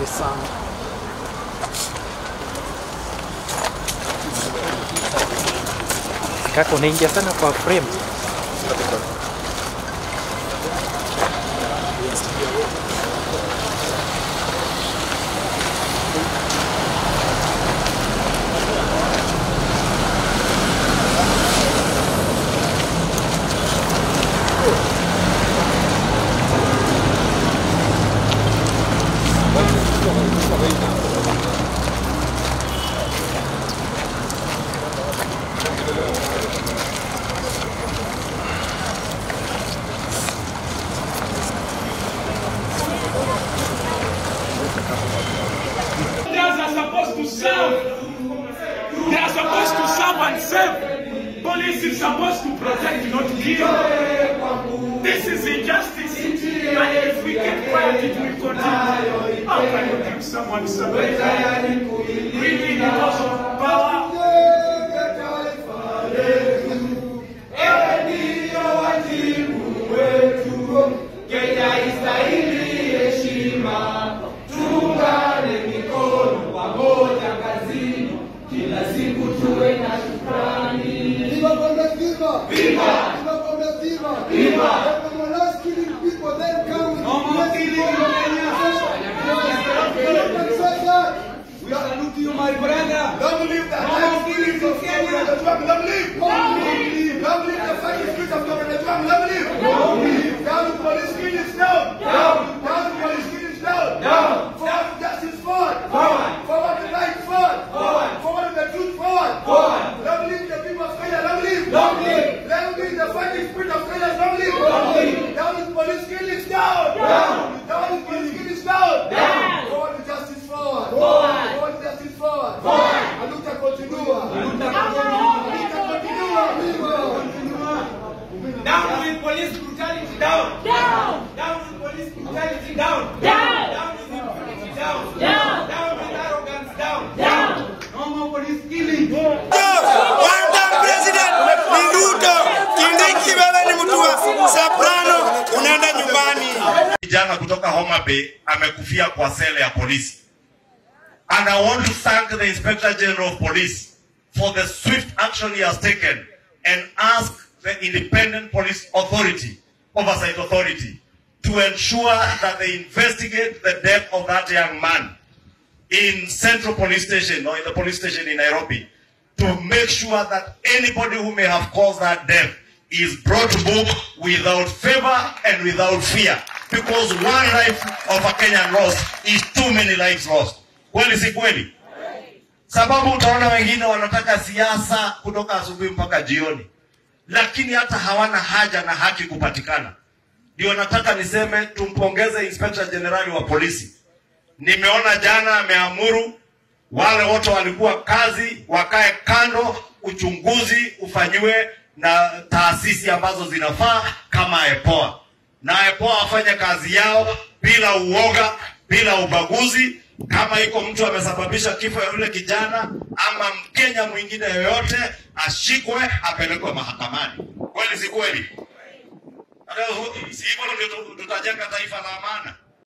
the sun. Kako unaingia sana kwa frame. They are supposed to serve and save. Police is supposed to protect, not kill. This is injustice. And if we keep quiet, it will continue. How can you keep someone surrender? Really, because of power. My brother, don't believe that. Don't believe the failure. Don't believe. Don't believe. Don't believe the fighting spirit of government. Don't believe. Don't believe. Down to police killings down. Down. Down to police killings down. Down. Forward justice forward. Forward. Forward the right forward. Forward. Forward the truth forward. Forward. Don't believe the people of failure. Don't believe. Don't believe. Don't believe the fighting spirit of failure. Don't believe. Don't believe. Down to police killings down. Down. Down to police killings down. Down. Forward the justice forward. Forward. Forward the justice forward. Forward. A luta continua. Down with police brutality, down. Down. Down with police brutality, down. Down. Down with impunity, down. Down. Down with arrogance, down. Down. No more police killing. One time president ni Ruto. Kindiki wewe ni mtu wa soprano, unaenda nyumbani. Kijana kutoka Homa Bay amekufia kwa sele ya polisi. And I want to thank the Inspector General of Police for the swift action he has taken and ask the Independent Police Authority, Oversight Authority, to ensure that they investigate the death of that young man in Central Police Station or in the police station in Nairobi, to make sure that anybody who may have caused that death is brought to book without favor and without fear. Because one life of a Kenyan lost is too many lives lost. Kweli si kweli? Sababu utaona wengine wanataka siasa kutoka asubuhi mpaka jioni, lakini hata hawana haja na haki kupatikana. Ndio nataka niseme tumpongeze Inspector General wa polisi. Nimeona jana ameamuru wale wote walikuwa kazi wakae kando, uchunguzi ufanyiwe na taasisi ambazo zinafaa kama EPOA. Na EPOA wafanye kazi yao bila uoga, bila ubaguzi. Kama iko mtu amesababisha kifo ya yule kijana ama Mkenya mwingine yoyote, ashikwe apelekwe mahakamani. Kweli si kweli? Si hivyo ndio tutajenga taifa la amani.